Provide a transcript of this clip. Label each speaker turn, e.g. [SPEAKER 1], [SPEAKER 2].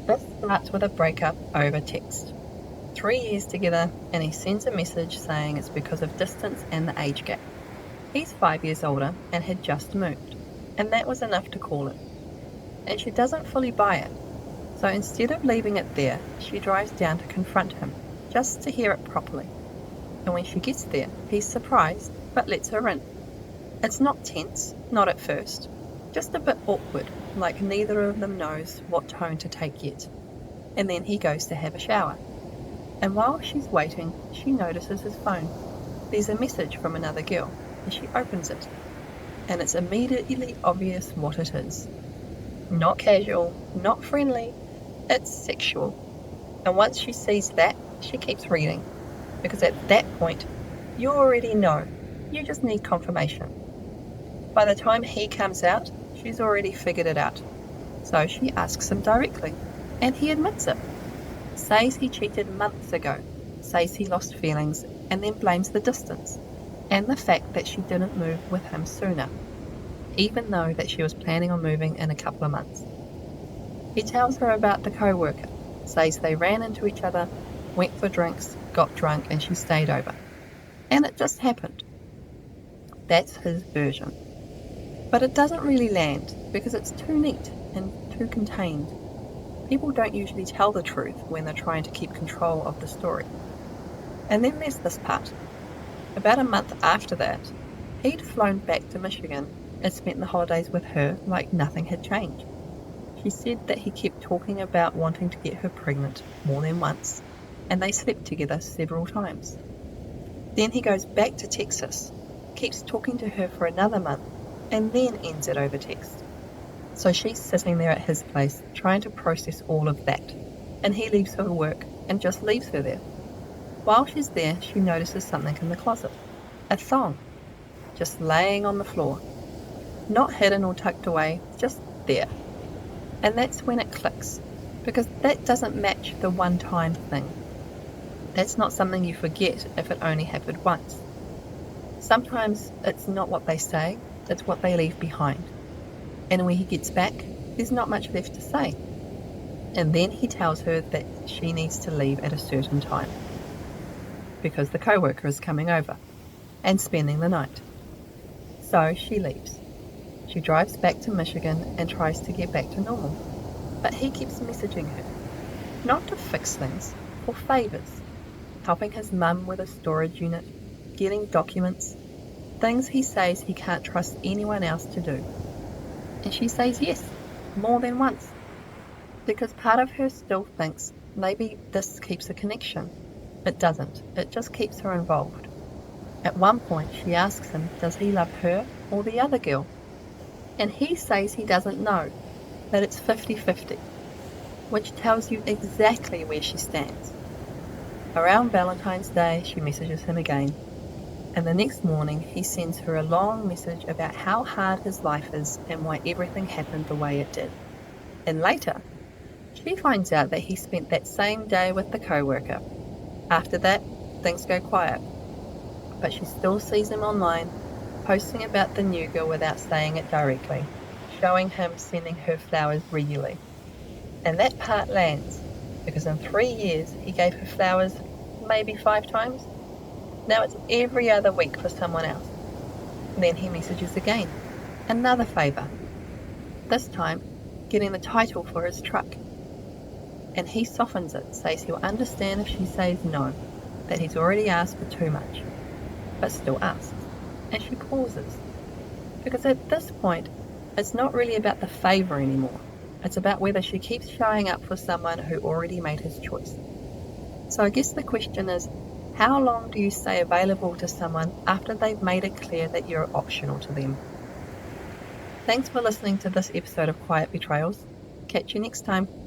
[SPEAKER 1] This starts with a breakup over text. 3 years together, and he sends a message saying it's because of distance and the age gap. He's 5 years older and had just moved, and that was enough to call it. And she doesn't fully buy it, so instead of leaving it there, she drives down to confront him, just to hear it properly. And when she gets there, he's surprised, but lets her in. It's not tense, not at first, just a bit awkward, like neither of them knows what tone to take yet. And then he goes to have a shower. And while she's waiting, she notices his phone. There's a message from another girl, and she opens it. And it's immediately obvious what it is. Not casual, not friendly, it's sexual. And once she sees that, she keeps reading. Because at that point, you already know. You just need confirmation. By the time he comes out, she's already figured it out. So she asks him directly, and he admits it. Says he cheated months ago, says he lost feelings, and then blames the distance, and the fact that she didn't move with him sooner, even though that she was planning on moving in a couple of months. He tells her about the co-worker, says they ran into each other, went for drinks, got drunk, and she stayed over. And it just happened. That's his version. But it doesn't really land because it's too neat and too contained. People don't usually tell the truth when they're trying to keep control of the story. And then there's this part. About a month after that, he'd flown back to Michigan and spent the holidays with her like nothing had changed. She said that he kept talking about wanting to get her pregnant more than once, and they slept together several times. Then he goes back to Texas, keeps talking to her for another month, and then ends it over text. So she's sitting there at his place trying to process all of that, and he leaves her work and just leaves her there. While she's there, she notices something in the closet. A thong, just laying on the floor. Not hidden or tucked away, just there. And that's when it clicks, because that doesn't match the one-time thing. That's not something you forget if it only happened once. Sometimes it's not what they say, it's what they leave behind. And when he gets back, there's not much left to say. And then he tells her that she needs to leave at a certain time, because the co-worker is coming over and spending the night. So she leaves. She drives back to Michigan and tries to get back to normal. But he keeps messaging her, not to fix things, for favours. Helping his mum with a storage unit, getting documents, things he says he can't trust anyone else to do. And she says yes, more than once. Because part of her still thinks maybe this keeps a connection. It doesn't, it just keeps her involved. At one point she asks him, does he love her or the other girl? And he says he doesn't know, that it's 50-50, which tells you exactly where she stands. Around Valentine's Day, she messages him again, and the next morning he sends her a long message about how hard his life is and why everything happened the way it did. And later, she finds out that he spent that same day with the co-worker. After that, things go quiet, but she still sees him online, posting about the new girl without saying it directly, showing him sending her flowers regularly. And that part lands, because in 3 years he gave her flowers maybe 5 times. Now it's every other week for someone else. Then he messages again, another favour, this time getting the title for his truck. And he softens it, says he'll understand if she says no, that he's already asked for too much, but still asks. And she pauses, because at this point it's not really about the favour anymore. It's about whether she keeps showing up for someone who already made his choice. So I guess the question is, how long do you stay available to someone after they've made it clear that you're optional to them? Thanks for listening to this episode of Quiet Betrayals. Catch you next time.